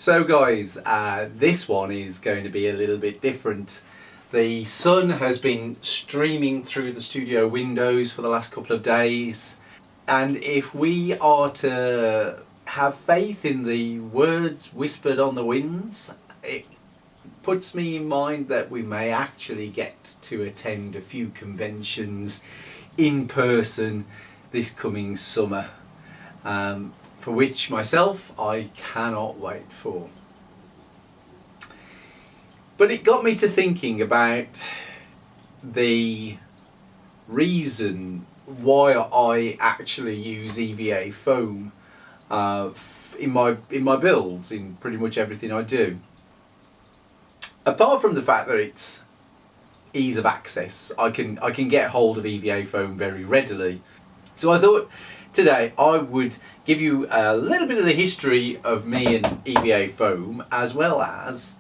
So guys, this one is going to be a little bit different. The sun has been streaming through the studio windows for the last couple of days, and if we are to have faith in the words whispered on the winds, it puts me in mind that we may actually get to attend a few conventions in person this coming summer, for which myself I cannot wait for. But it got me to thinking about the reason why I actually use EVA Foam in my builds, in pretty much everything I do. Apart from the fact that it's ease of access, I can get hold of EVA Foam very readily. So I thought today I would give you a little bit of the history of me and EVA Foam, as well as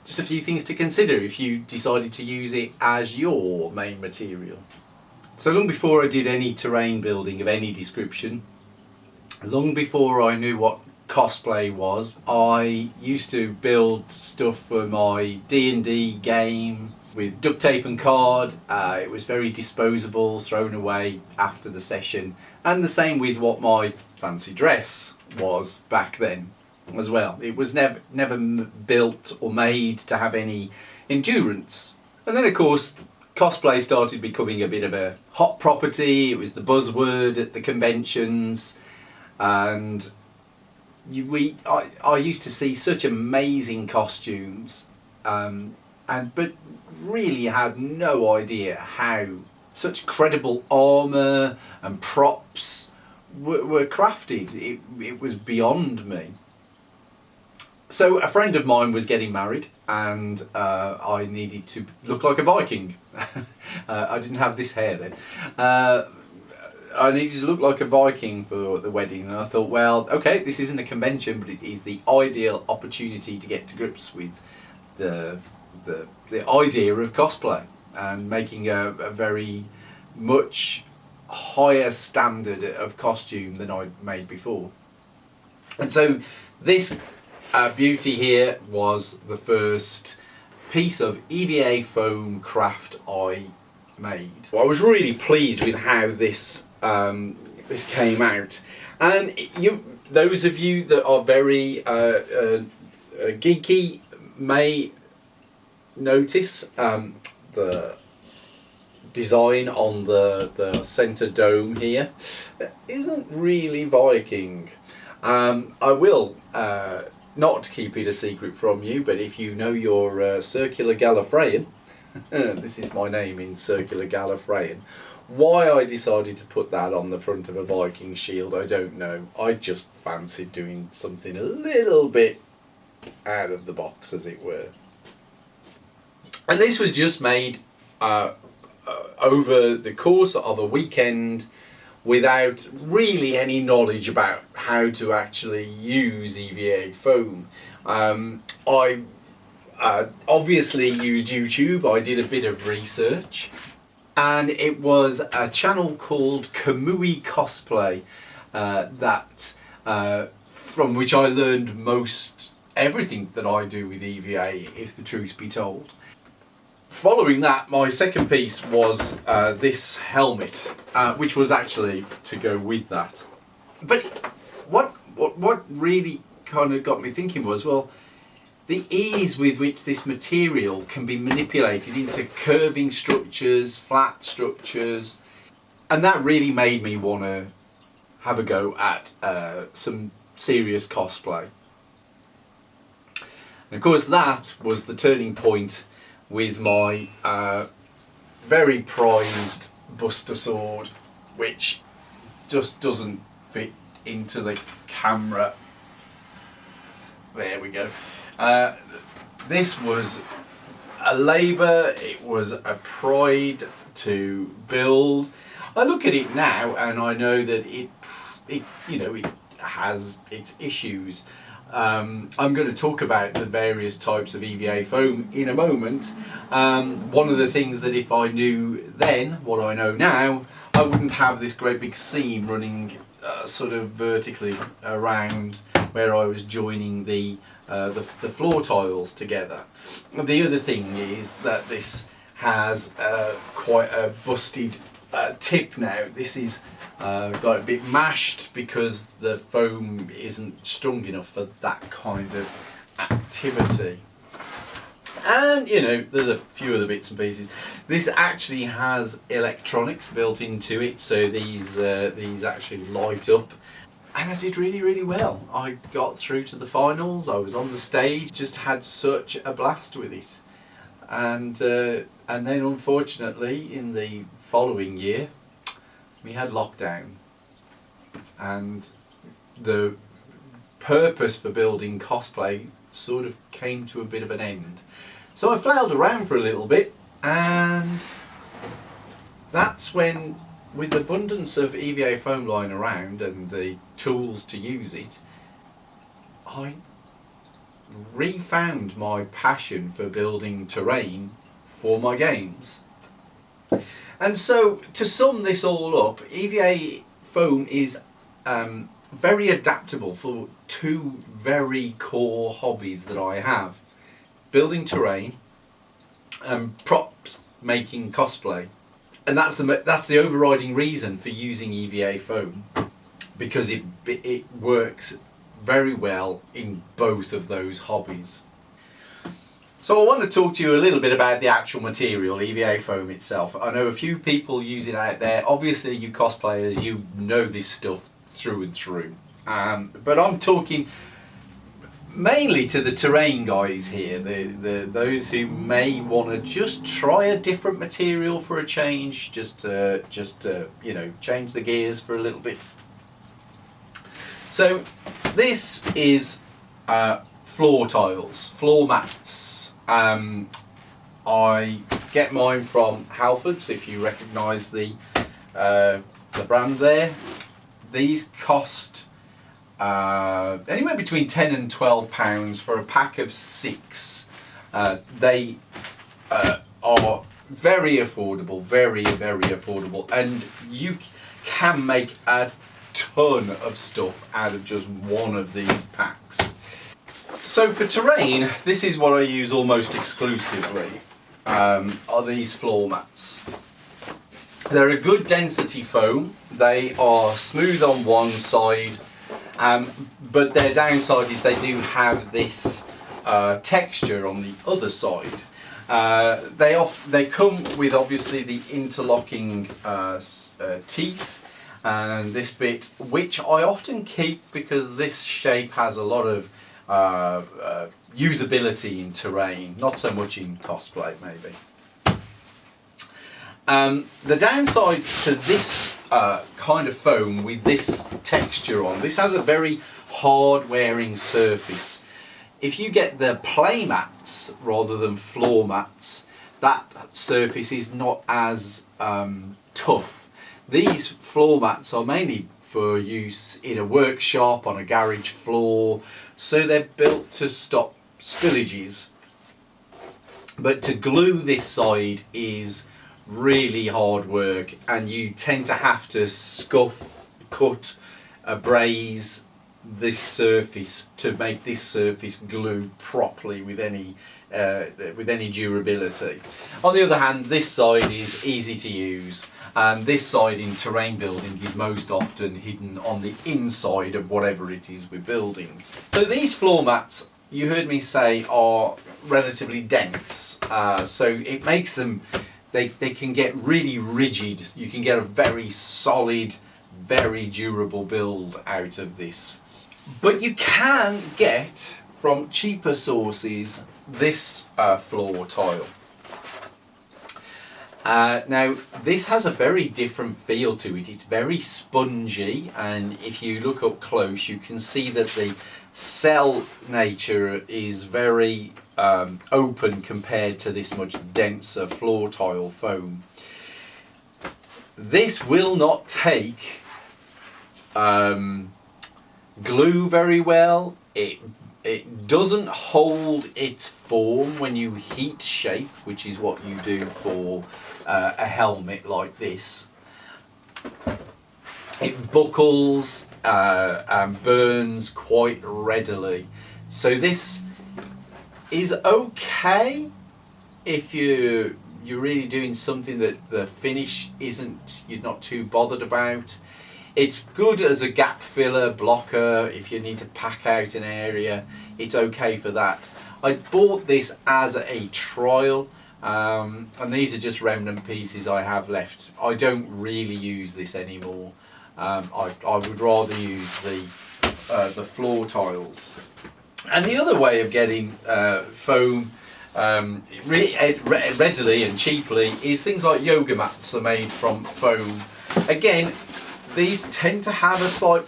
just a few things to consider if you decided to use it as your main material. So long before I did any terrain building of any description, long before I knew what Cosplay was, I used to build stuff for my D&D game with duct tape and card. It was very disposable, thrown away after the session, and the same with what my fancy dress was back then as well. It was never built or made to have any endurance. And then of course cosplay started becoming a bit of a hot property. It was the buzzword at the conventions, and I used to see such amazing costumes, but really had no idea how such credible armour and props were crafted. It was beyond me. So a friend of mine was getting married, and I needed to look like a Viking. I didn't have this hair then. I needed to look like a Viking for the wedding, and I thought, well, okay, this isn't a convention, but it is the ideal opportunity to get to grips with the idea of cosplay and making a very much higher standard of costume than I'd made before. And so this beauty here was the first piece of EVA foam craft I made. Well, I was really pleased with how this came out, and those of you that are very geeky may notice the design on the centre dome here isn't really Viking. I will not keep it a secret from you, but if you know your Circular Gallifreyan, this is my name in Circular Gallifreyan, why I decided to put that on the front of a Viking shield, I don't know. I just fancied doing something a little bit out of the box, as it were. And this was just made over the course of a weekend without really any knowledge about how to actually use EVA foam. I obviously used YouTube. I did a bit of research, and it was a channel called Kamui Cosplay from which I learned most everything that I do with EVA, if the truth be told. Following that, my second piece was this helmet, which was actually to go with that. But what really kind of got me thinking was, well, the ease with which this material can be manipulated into curving structures, flat structures, and that really made me want to have a go at some serious cosplay. And of course that was the turning point with my very prized Buster sword, which just doesn't fit into the camera. There we go. This was a labour, it was a pride to build. I look at it now and I know that it has its issues. I'm going to talk about the various types of EVA foam in a moment. One of the things that if I knew then what I know now, I wouldn't have this great big seam running sort of vertically around where I was joining the floor tiles together. The other thing is that this has quite a busted tip now. This is got a bit mashed because the foam isn't strong enough for that kind of activity. And you know, there's a few other bits and pieces. This actually has electronics built into it, so these actually light up. And I did really well. I got through to the finals. I was on the stage. Just had such a blast with it. And then unfortunately, in the following year, we had lockdown, and the purpose for building Cosplay sort of came to a bit of an end. So I flailed around for a little bit, and that's when, with abundance of EVA foam lying around and the tools to use it, I refound my passion for building terrain for my games. And so, to sum this all up, EVA foam is very adaptable for two very core hobbies that I have: building terrain and props making cosplay. And that's the overriding reason for using EVA foam, because it works very well in both of those hobbies. So I want to talk to you a little bit about the actual material, EVA foam itself. I know a few people use it out there. Obviously, you cosplayers, you know this stuff through and through. But I'm talking mainly to the terrain guys here, those who may want to just try a different material for a change, just you know, change the gears for a little bit. So this is floor tiles, floor mats. I get mine from Halfords, if you recognise the brand there. These cost anywhere between £10 and £12 for a pack of 6. They are very affordable, very affordable, and you can make a ton of stuff out of just one of these packs. So for terrain, this is what I use almost exclusively, are these floor mats. They're a good density foam. They are smooth on one side, but their downside is they do have this texture on the other side. They come with obviously the interlocking teeth and this bit, which I often keep because this shape has a lot of usability in terrain, not so much in cosplay maybe. The downside to this kind of foam with this texture on, this has a very hard wearing surface. If you get the play mats rather than floor mats, that surface is not as tough. These floor mats are mainly for use in a workshop, on a garage floor, so they're built to stop spillages. But to glue this side is really hard work, and you tend to have to scuff, cut, abrase this surface to make this surface glue properly with any durability. On the other hand, this side is easy to use, and this side in terrain building is most often hidden on the inside of whatever it is we're building. So these floor mats, you heard me say, are relatively dense, so it makes them, they can get really rigid. You can get a very solid, very durable build out of this. But you can get, from cheaper sources, this floor tile. Now this has a very different feel to it. It's very spongy, and if you look up close you can see that the cell nature is very open compared to this much denser floor tile foam. This will not take glue very well. It doesn't hold its form when you heat shape, which is what you do for a helmet like this. it buckles and burns quite readily. So this is okay if you're really doing something that the finish you're not too bothered about. It's good as a gap filler blocker if you need to pack out an area. It's okay for that. I bought this as a trial, and these are just remnant pieces I have left. I don't really use this anymore. I would rather use the floor tiles. And the other way of getting foam readily and cheaply is things like yoga mats are made from foam. Again, these tend to have a slight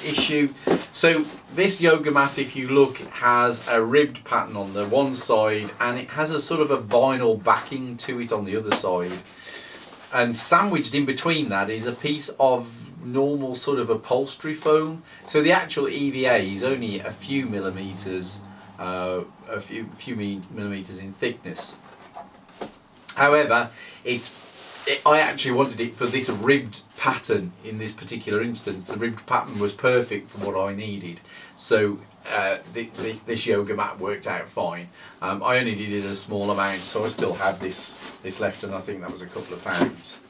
issue. So this yoga mat, if you look, has a ribbed pattern on the one side, and it has a sort of a vinyl backing to it on the other side. And sandwiched in between that is a piece of normal sort of upholstery foam. So the actual EVA is only a few millimeters, millimeters in thickness. However, I actually wanted it for this ribbed pattern in this particular instance. The ribbed pattern was perfect for what I needed. So this yoga mat worked out fine. I only needed a small amount, so I still have this left, and I think that was a couple of pounds.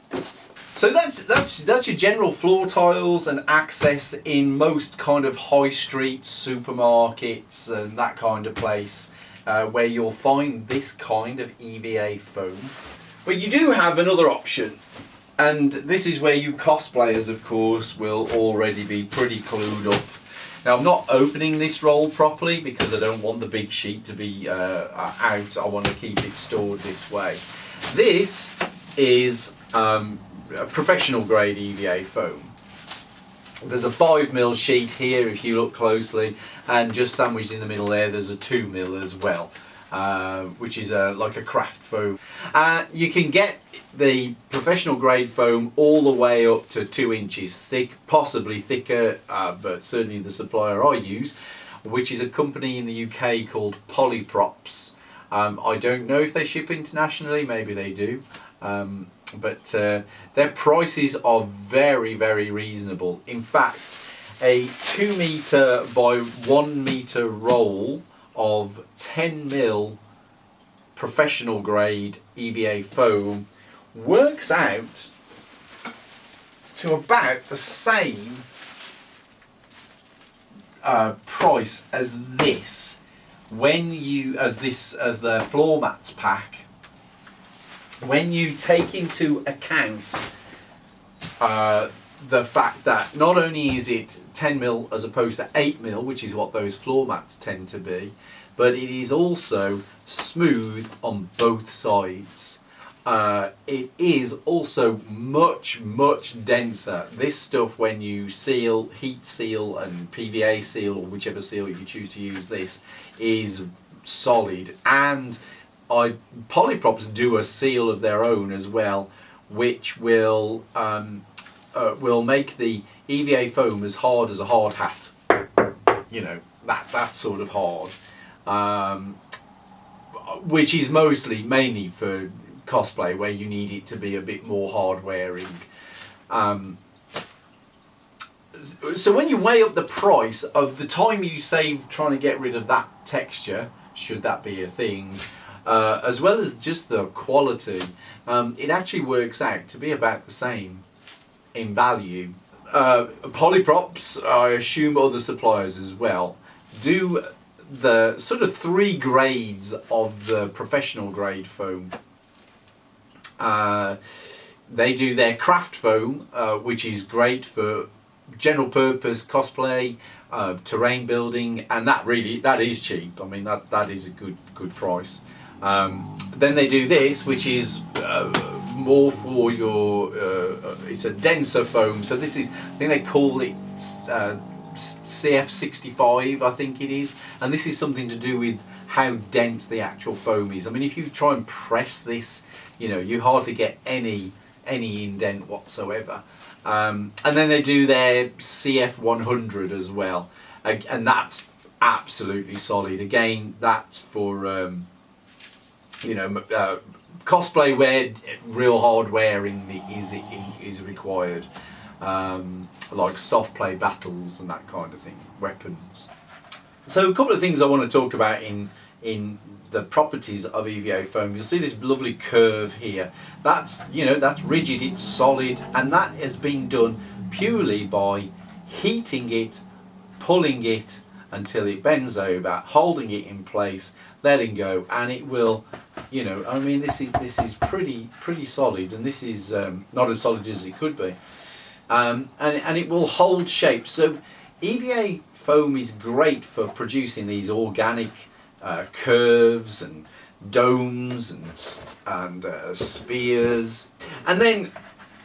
So that's your general floor tiles and access in most kind of high street supermarkets and that kind of place where you'll find this kind of EVA foam. But you do have another option, and this is where you cosplayers, of course, will already be pretty clued up. Now, I'm not opening this roll properly because I don't want the big sheet to be out. I want to keep it stored this way. This is a professional grade EVA foam. There's a 5mm sheet here if you look closely, and just sandwiched in the middle there's a 2mm as well. Which is like a craft foam. You can get the professional grade foam all the way up to 2 inches thick, possibly thicker, but certainly the supplier I use, which is a company in the UK called Polyprops. I don't know if they ship internationally, maybe they do, but their prices are very, very reasonable. In fact, a 2m by 1m roll of 10mm professional grade EVA foam works out to about the same price as this as the floor mats pack, when you take into account the fact that not only is it 10mm as opposed to 8mm, which is what those floor mats tend to be, but it is also smooth on both sides. It is also much, much denser. This stuff, when you seal, heat seal and PVA seal, or whichever seal you choose to use, this is solid. And Polyprops do a seal of their own as well, which will make the EVA foam as hard as a hard hat. You know, that sort of hard. Which is mainly for cosplay, where you need it to be a bit more hard wearing. So when you weigh up the price of the time you save trying to get rid of that texture, should that be a thing, as well as just the quality, it actually works out to be about the same in value. Polyprops, I assume other suppliers as well, do the sort of 3 grades of the professional grade foam. They do their craft foam, which is great for general purpose cosplay, terrain building, and that is cheap. I mean, that is a good price. Then they do this, which is more for your it's a denser foam. So this is, I think they call it CF65, I think it is, and this is something to do with how dense the actual foam is. I mean, if you try and press this, you know, you hardly get any indent whatsoever. And then they do their CF100 as well, and that's absolutely solid. Again, that's for you know, cosplay where real hard wearing is required. like soft play battles and that kind of thing, weapons. So a couple of things I want to talk about in the properties of EVA foam. You'll see this lovely curve here. That's, you know, that's rigid, it's solid, and that has been done purely by heating it, pulling it until it bends over, holding it in place, letting go, and it will, you know, I mean, this is pretty solid, and this is not as solid as it could be, and it will hold shape. So EVA foam is great for producing these organic curves and domes and spheres. And then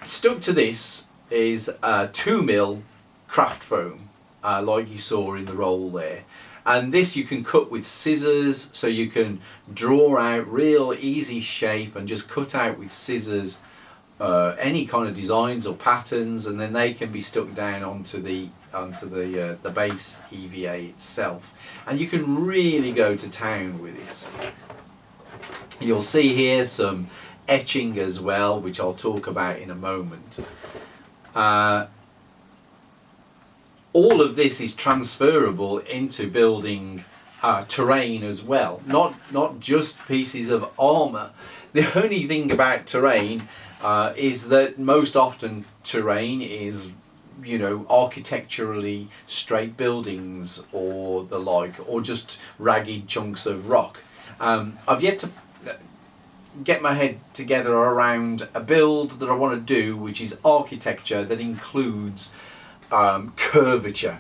stuck to this is 2mm craft foam, like you saw in the roll there. And this you can cut with scissors, so you can draw out real easy shape and just cut out with scissors any kind of designs or patterns, and then they can be stuck down onto the base EVA itself, and you can really go to town with this. You'll see here some etching as well, which I'll talk about in a moment. All of this is transferable into building terrain as well, not just pieces of armour. The only thing about terrain is that most often terrain is, you know, architecturally straight buildings or the like, or just ragged chunks of rock. I've yet to get my head together around a build that I want to do which is architecture that includes curvature,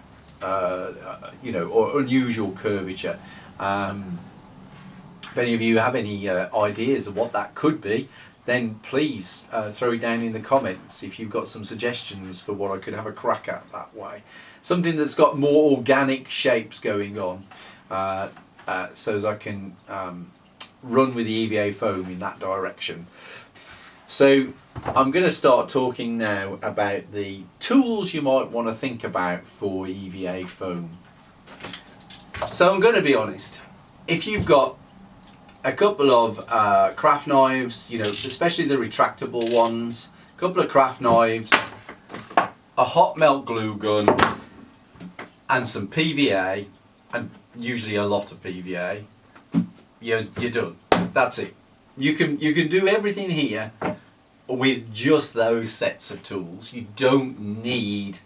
you know, or unusual curvature. If any of you have any ideas of what that could be, then please throw it down in the comments if you've got some suggestions for what I could have a crack at that way. Something that's got more organic shapes going on, so as I can run with the EVA foam in that direction. So I'm going to start talking now about the tools you might want to think about for EVA foam. So I'm going to be honest, if you've got a couple of craft knives, you know, especially the retractable ones, a couple of craft knives, a hot melt glue gun, and some PVA, and usually a lot of PVA, you're done. That's it. You can do everything here with just those sets of tools. You don't need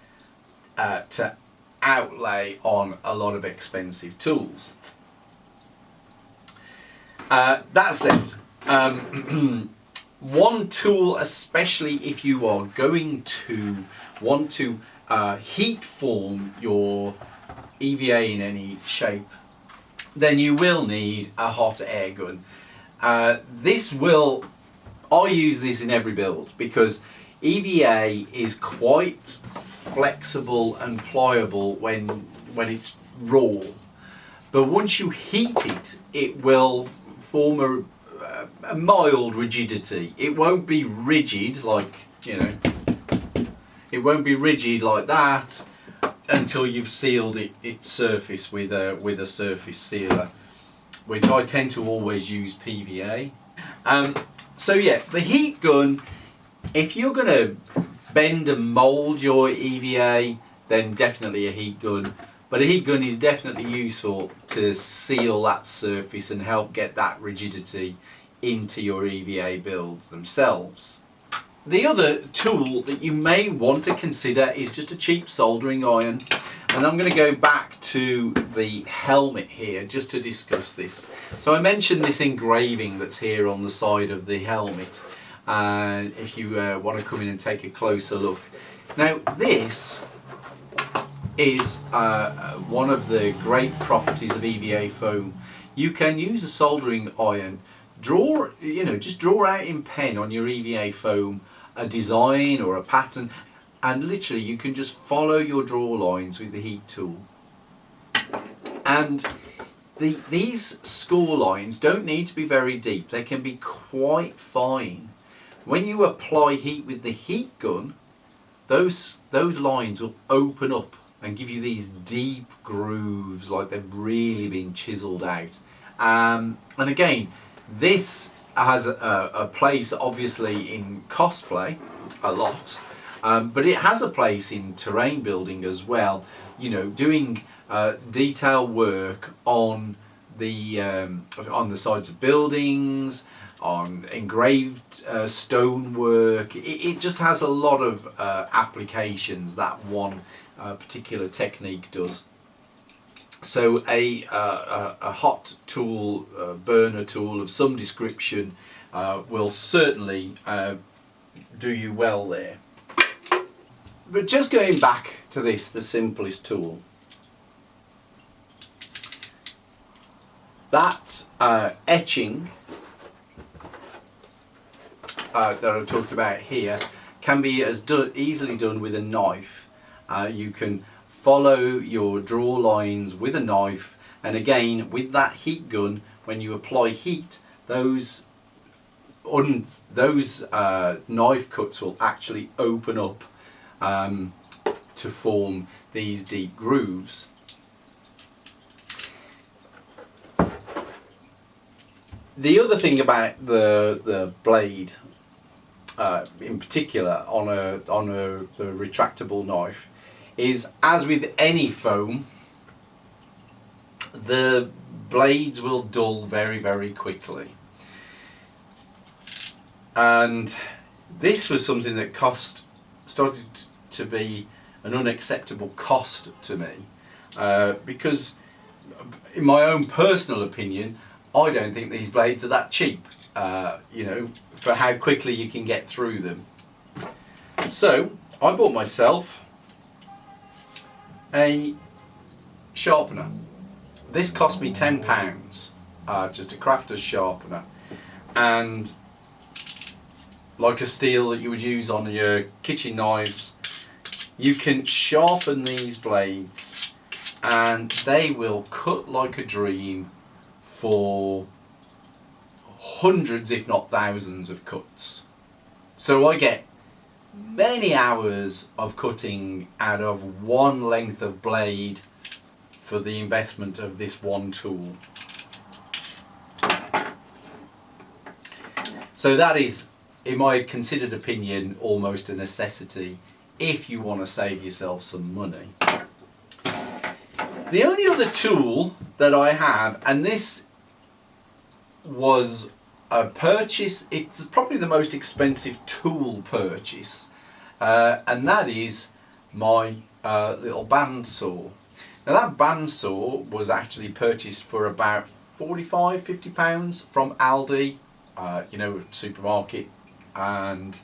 to outlay on a lot of expensive tools. That said, one tool, especially if you are going to want to heat form your EVA in any shape, then you will need a hot air gun. I use this in every build because EVA is quite flexible and pliable when it's raw, but once you heat it, it will form a mild rigidity. It won't be rigid like, you know, it won't be rigid like that until you've sealed its surface with a surface sealer, which I tend to always use PVA. So yeah, the heat gun, if you're going to bend and mould your EVA, then definitely a heat gun. But a heat gun is definitely useful to seal that surface and help get that rigidity into your EVA builds themselves. The other tool that you may want to consider is just a cheap soldering iron. And I'm going to go back to the helmet here just to discuss this. So I mentioned this engraving that's here on the side of the helmet. If you want to come in and take a closer look. Now this is one of the great properties of EVA foam. You can use a soldering iron, just draw out in pen on your EVA foam a design or a pattern, and literally you can just follow your draw lines with the heat tool. And these score lines don't need to be very deep, they can be quite fine. When you apply heat with the heat gun, those lines will open up and give you these deep grooves like they've really been chiseled out. And again, this has a place obviously in cosplay a lot, but it has a place in terrain building as well. You know, doing detail work on the sides of buildings, on engraved stonework. It just has a lot of applications that one particular technique does. So a hot tool, burner tool of some description will certainly do you well there. But just going back to this, the simplest tool. That etching that I talked about here can be easily done with a knife. You can follow your draw lines with a knife, and again with that heat gun, when you apply heat, those knife cuts will actually open up to form these deep grooves. The other thing about the blade, in particular on a retractable knife, is, as with any foam, the blades will dull very, very quickly. And this was something that started to be an unacceptable cost to me, because in my own personal opinion, I don't think these blades are that cheap, you know, for how quickly you can get through them. So I bought myself a sharpener. This cost me £10, just a crafter's sharpener, and like a steel that you would use on your kitchen knives, you can sharpen these blades and they will cut like a dream for hundreds if not thousands of cuts. So I get many hours of cutting out of one length of blade for the investment of this one tool. So that is, in my considered opinion, almost a necessity if you want to save yourself some money. The only other tool that I have, and this was a purchase, it's probably the most expensive tool purchase, and that is my little bandsaw. Now that bandsaw was actually purchased for about £45–50 from Aldi, you know, supermarket, and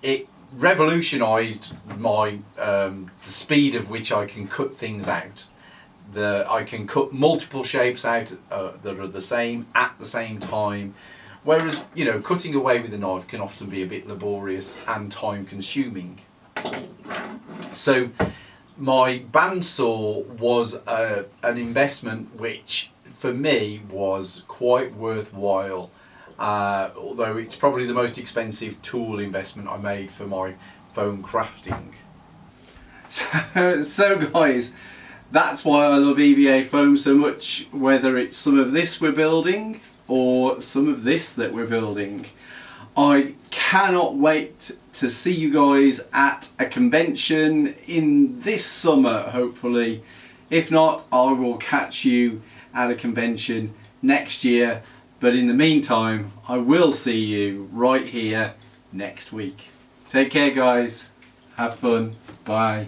it revolutionised my the speed of which I can cut things out. I can cut multiple shapes out that are the same at the same time, whereas, you know, cutting away with a knife can often be a bit laborious and time consuming. So my bandsaw was an investment which for me was quite worthwhile, although it's probably the most expensive tool investment I made for my foam crafting. So guys, that's why I love EVA Foam so much, whether it's some of this we're building or some of this that we're building. I cannot wait to see you guys at a convention in this summer, hopefully. If not, I will catch you at a convention next year. But in the meantime, I will see you right here next week. Take care, guys. Have fun. Bye.